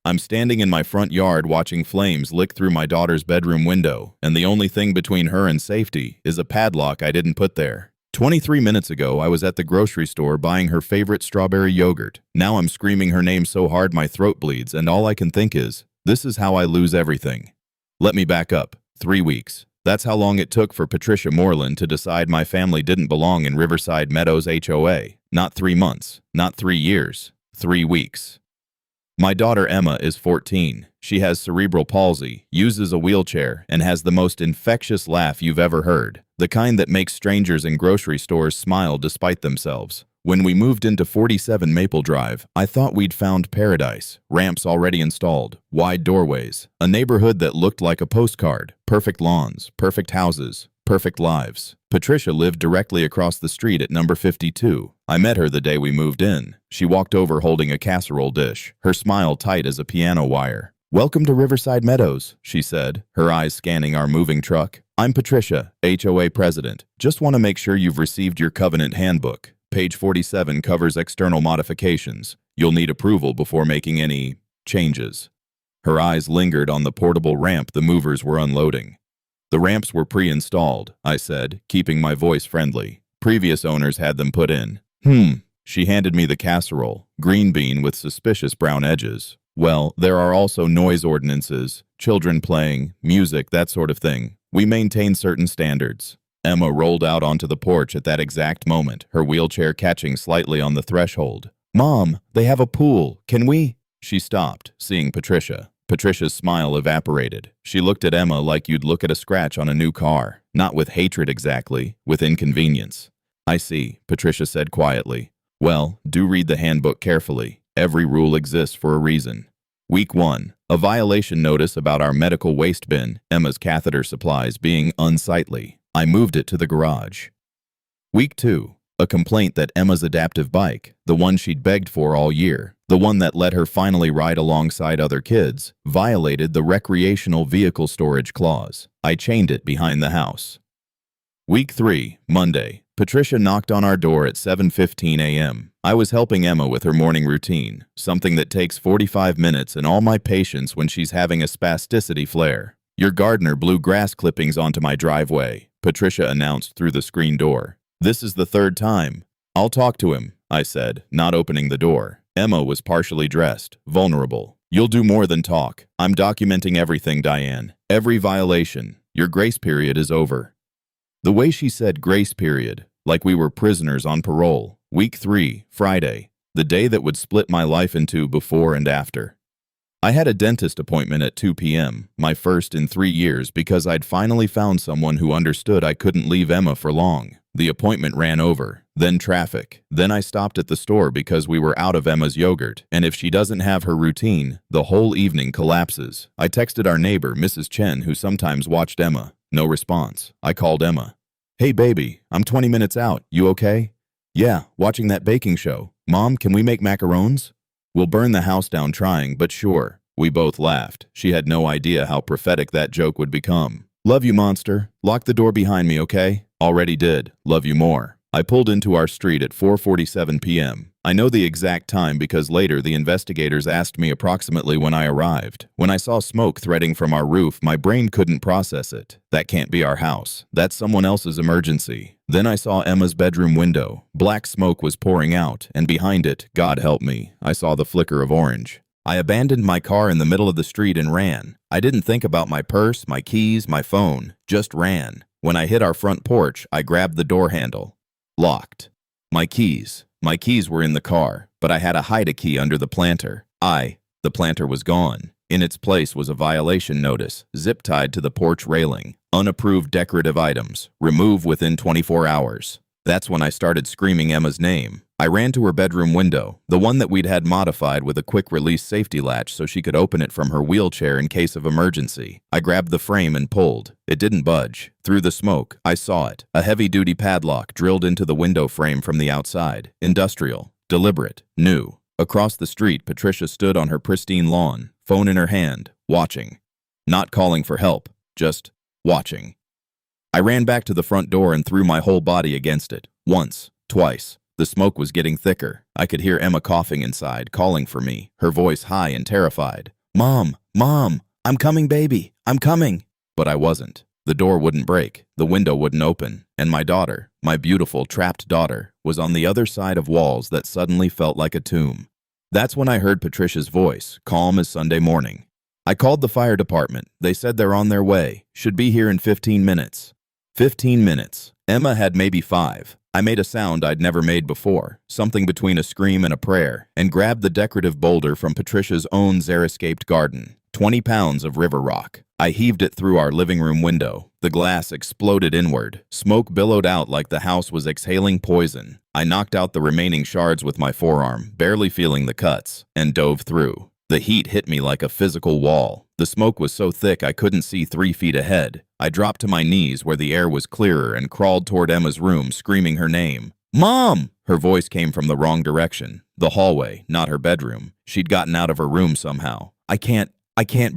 I'm standing in my front yard watching flames lick through my daughter's bedroom window, and the only thing between her and safety is a padlock I didn't put there. 23 minutes ago, I was at the grocery store buying her favorite strawberry yogurt. Now I'm screaming her name so hard my throat bleeds, and all I can think is, this is how I lose everything. Let me back up. 3 weeks. That's how long it took for Patricia Moreland to decide my family didn't belong in Riverside Meadows HOA. Not 3 months, not 3 years, 3 weeks. My daughter Emma is 14. She has cerebral palsy, uses a wheelchair, and has the most infectious laugh you've ever heard. The kind that makes strangers in grocery stores smile despite themselves. When we moved into 47 Maple Drive, I thought we'd found paradise. Ramps already installed, wide doorways, a neighborhood that looked like a postcard, perfect lawns, perfect houses, perfect lives. Patricia lived directly across the street at number 52. I met her the day we moved in. She walked over holding a casserole dish, her smile tight as a piano wire. "Welcome to Riverside Meadows," she said, her eyes scanning our moving truck. "I'm Patricia, HOA president. Just want to make sure you've received your covenant handbook. Page 47 covers external modifications. You'll need approval before making any changes." Her eyes lingered on the portable ramp the movers were unloading. "The ramps were pre-installed," I said, keeping my voice friendly. "Previous owners had them put in." She handed me the casserole, green bean with suspicious brown edges. "Well, there are also noise ordinances, children playing, music, that sort of thing. We maintain certain standards." Emma rolled out onto the porch at that exact moment, her wheelchair catching slightly on the threshold. "Mom, they have a pool. Can we?" She stopped, seeing Patricia. Patricia's smile evaporated. She looked at Emma like you'd look at a scratch on a new car. Not with hatred exactly, with inconvenience. "I see," Patricia said quietly. "Well, do read the handbook carefully. Every rule exists for a reason." Week 1. A violation notice about our medical waste bin, Emma's catheter supplies, being unsightly. I moved it to the garage. Week 2. A complaint that Emma's adaptive bike, the one she'd begged for all year, the one that let her finally ride alongside other kids, violated the recreational vehicle storage clause. I chained it behind the house. Week 3. Monday. Patricia knocked on our door at 7:15 a.m. I was helping Emma with her morning routine, something that takes 45 minutes and all my patience when she's having a spasticity flare. "Your gardener blew grass clippings onto my driveway," Patricia announced through the screen door. "This is the 3rd time." "I'll talk to him," I said, not opening the door. Emma was partially dressed, vulnerable. "You'll do more than talk. I'm documenting everything, Diane. Every violation. Your grace period is over." The way she said grace period, like we were prisoners on parole. Week 3, Friday, the day that would split my life into before and after. I had a dentist appointment at 2 p.m., my first in 3 years, because I'd finally found someone who understood I couldn't leave Emma for long. The appointment ran over, then traffic. Then I stopped at the store because we were out of Emma's yogurt, and if she doesn't have her routine, the whole evening collapses. I texted our neighbor, Mrs. Chen, who sometimes watched Emma. No response. I called Emma. "Hey baby, I'm 20 minutes out. You okay?" "Yeah, watching that baking show. Mom, can we make macarons?" "We'll burn the house down trying, but sure." We both laughed. She had no idea how prophetic that joke would become. "Love you, monster. Lock the door behind me, okay?" "Already did. Love you more." I pulled into our street at 4:47 p.m. I know the exact time because later the investigators asked me approximately when I arrived. When I saw smoke threading from our roof, my brain couldn't process it. That can't be our house. That's someone else's emergency. Then I saw Emma's bedroom window. Black smoke was pouring out, and behind it, God help me, I saw the flicker of orange. I abandoned my car in the middle of the street and ran. I didn't think about my purse, my keys, my phone. Just ran. When I hit our front porch, I grabbed the door handle. Locked. My keys. My keys were in the car, but I had a hide-a-key under the planter. The planter was gone. In its place was a violation notice, zip-tied to the porch railing. Unapproved decorative items. Remove within 24 hours. That's when I started screaming Emma's name. I ran to her bedroom window, the one that we'd had modified with a quick-release safety latch so she could open it from her wheelchair in case of emergency. I grabbed the frame and pulled. It didn't budge. Through the smoke, I saw it. A heavy-duty padlock drilled into the window frame from the outside. Industrial. Deliberate. New. Across the street, Patricia stood on her pristine lawn, phone in her hand, watching. Not calling for help, just watching. I ran back to the front door and threw my whole body against it. Once. Twice. The smoke was getting thicker. I could hear Emma coughing inside, calling for me, her voice high and terrified. Mom, I'm coming, baby, I'm coming." But I wasn't. The door wouldn't break, the window wouldn't open, and my daughter, my beautiful trapped daughter, was on the other side of walls that suddenly felt like a tomb. That's when I heard Patricia's voice, calm as Sunday morning. I called the fire department. They said they're on their way, should be here in 15 minutes. 15 minutes. Emma had maybe 5. I made a sound I'd never made before, something between a scream and a prayer, and grabbed the decorative boulder from Patricia's own xeriscaped garden, 20 pounds of river rock. I heaved it through our living room window. The glass exploded inward. Smoke billowed out like the house was exhaling poison. I knocked out the remaining shards with my forearm, barely feeling the cuts, and dove through. The heat hit me like a physical wall. The smoke was so thick I couldn't see 3 feet ahead. I dropped to my knees where the air was clearer and crawled toward Emma's room, screaming her name. "Mom!" Her voice came from the wrong direction. The hallway, not her bedroom. She'd gotten out of her room somehow. I can't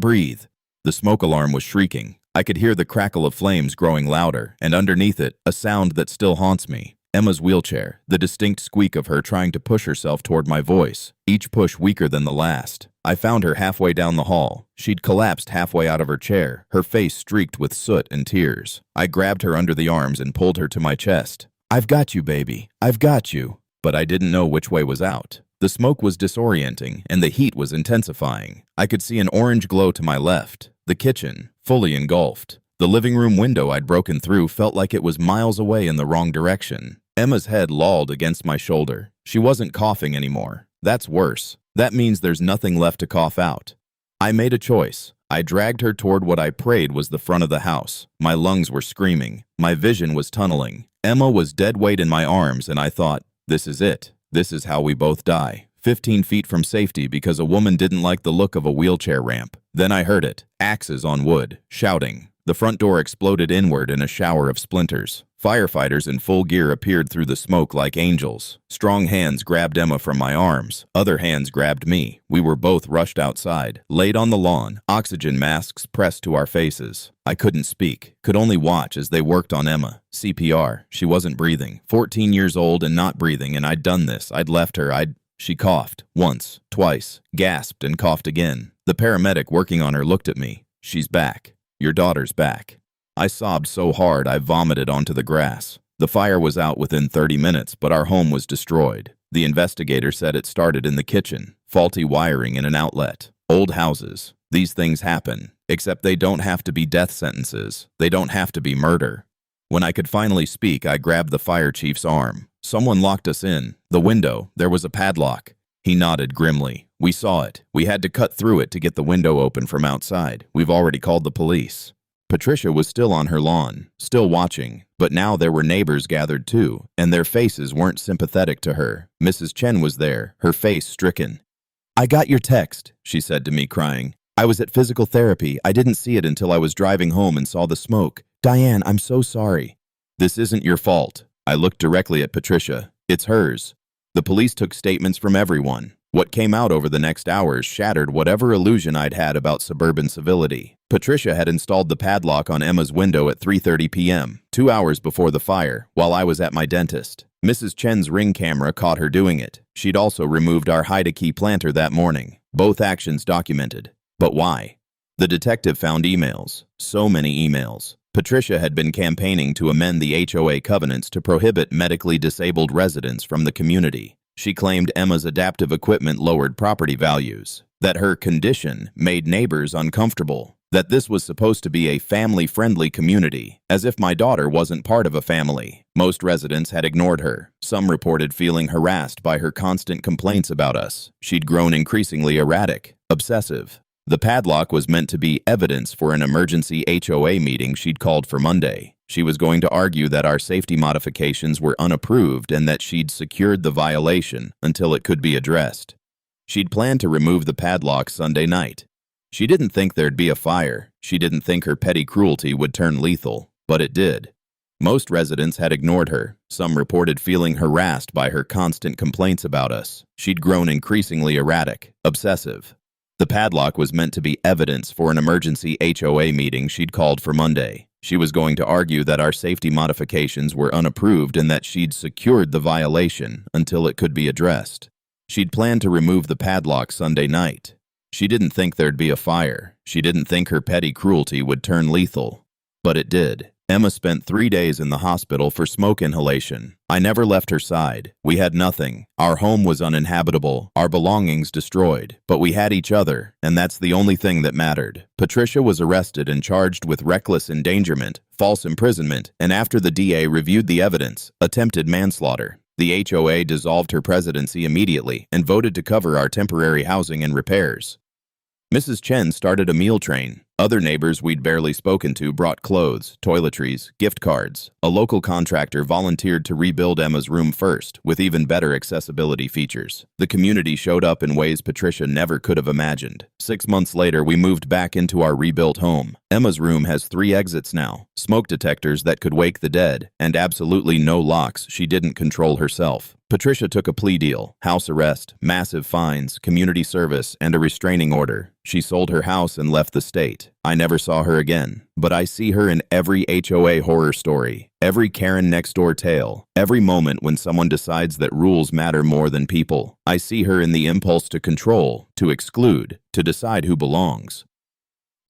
breathe." The smoke alarm was shrieking. I could hear the crackle of flames growing louder, and underneath it, a sound that still haunts me. Emma's wheelchair, the distinct squeak of her trying to push herself toward my voice, each push weaker than the last. I found her halfway down the hall. She'd collapsed halfway out of her chair, her face streaked with soot and tears. I grabbed her under the arms and pulled her to my chest. "I've got you, baby. I've got you." But I didn't know which way was out. The smoke was disorienting, and the heat was intensifying. I could see an orange glow to my left. The kitchen, fully engulfed. The living room window I'd broken through felt like it was miles away in the wrong direction. Emma's head lolled against my shoulder. She wasn't coughing anymore. That's worse. That means there's nothing left to cough out. I made a choice. I dragged her toward what I prayed was the front of the house. My lungs were screaming. My vision was tunneling. Emma was dead weight in my arms, and I thought, this is it. This is how we both die. 15 feet from safety because a woman didn't like the look of a wheelchair ramp. Then I heard it. Axes on wood. Shouting. The front door exploded inward in a shower of splinters. Firefighters in full gear appeared through the smoke like angels. Strong hands grabbed Emma from my arms. Other hands grabbed me. We were both rushed outside, laid on the lawn, oxygen masks pressed to our faces. I couldn't speak, could only watch as they worked on Emma. CPR. She wasn't breathing. 14 years old and not breathing, and I'd done this. I'd left her. She coughed. Once, twice, gasped and coughed again. The paramedic working on her looked at me. "She's back. Your daughter's back." I sobbed so hard I vomited onto the grass. The fire was out within 30 minutes, but our home was destroyed. The investigator said it started in the kitchen. Faulty wiring in an outlet. Old houses. These things happen, except they don't have to be death sentences. They don't have to be murder. When I could finally speak, I grabbed the fire chief's arm. "Someone locked us in. The window, there was a padlock." He nodded grimly. "We saw it. We had to cut through it to get the window open from outside. We've already called the police." Patricia was still on her lawn, still watching, but now there were neighbors gathered too, and their faces weren't sympathetic to her. Mrs. Chen was there, her face stricken. "I got your text," she said to me, crying. "I was at physical therapy. I didn't see it until I was driving home and saw the smoke. Diane, I'm so sorry." "This isn't your fault." I looked directly at Patricia. "It's hers." The police took statements from everyone. What came out over the next hours shattered whatever illusion I'd had about suburban civility. Patricia had installed the padlock on Emma's window at 3:30 p.m., 2 hours before the fire, while I was at my dentist. Mrs. Chen's Ring camera caught her doing it. She'd also removed our hide-a-key planter that morning. Both actions documented. But why? The detective found emails. So many emails. Patricia had been campaigning to amend the HOA covenants to prohibit medically disabled residents from the community. She claimed Emma's adaptive equipment lowered property values, that her condition made neighbors uncomfortable, that this was supposed to be a family-friendly community, as if my daughter wasn't part of a family. Most residents had ignored her. Some reported feeling harassed by her constant complaints about us. She'd grown increasingly erratic, obsessive. The padlock was meant to be evidence for an emergency HOA meeting she'd called for Monday. She was going to argue that our safety modifications were unapproved and that she'd secured the violation until it could be addressed. She'd planned to remove the padlock Sunday night. She didn't think there'd be a fire. She didn't think her petty cruelty would turn lethal, but it did. Most residents had ignored her. Some reported feeling harassed by her constant complaints about us. She'd grown increasingly erratic, obsessive. The padlock was meant to be evidence for an emergency HOA meeting she'd called for Monday. She was going to argue that our safety modifications were unapproved and that she'd secured the violation until it could be addressed. She'd planned to remove the padlock Sunday night. She didn't think there'd be a fire. She didn't think her petty cruelty would turn lethal. But it did. Emma spent 3 days in the hospital for smoke inhalation. I never left her side. We had nothing. Our home was uninhabitable, our belongings destroyed. But we had each other, and that's the only thing that mattered. Patricia was arrested and charged with reckless endangerment, false imprisonment, and after the DA reviewed the evidence, attempted manslaughter. The HOA dissolved her presidency immediately and voted to cover our temporary housing and repairs. Mrs. Chen started a meal train. Other neighbors we'd barely spoken to brought clothes, toiletries, gift cards. A local contractor volunteered to rebuild Emma's room first, with even better accessibility features. The community showed up in ways Patricia never could have imagined. 6 months later, we moved back into our rebuilt home. Emma's room has 3 exits now, smoke detectors that could wake the dead, and absolutely no locks she didn't control herself. Patricia took a plea deal, house arrest, massive fines, community service, and a restraining order. She sold her house and left the state. I never saw her again, but I see her in every HOA horror story, every Karen next door tale, every moment when someone decides that rules matter more than people. I see her in the impulse to control, to exclude, to decide who belongs.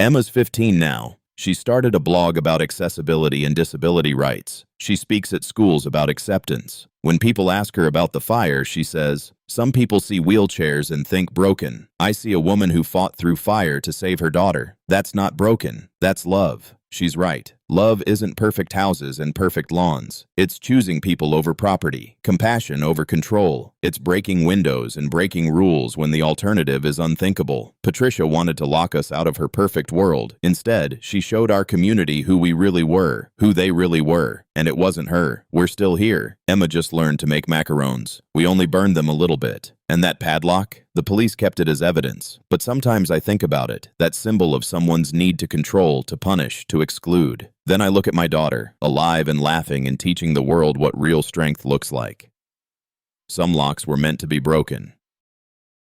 Emma's 15 now. She started a blog about accessibility and disability rights. She speaks at schools about acceptance. When people ask her about the fire, she says, "Some people see wheelchairs and think broken. I see a woman who fought through fire to save her daughter. That's not broken. That's love." She's right. Love isn't perfect houses and perfect lawns. It's choosing people over property, compassion over control. It's breaking windows and breaking rules when the alternative is unthinkable. Patricia wanted to lock us out of her perfect world. Instead, she showed our community who we really were, who they really were. And it wasn't her. We're still here. Emma just learned to make macarons. We only burned them a little bit. And that padlock? The police kept it as evidence. But sometimes I think about it, that symbol of someone's need to control, to punish, to exclude. Then I look at my daughter, alive and laughing and teaching the world what real strength looks like. Some locks were meant to be broken.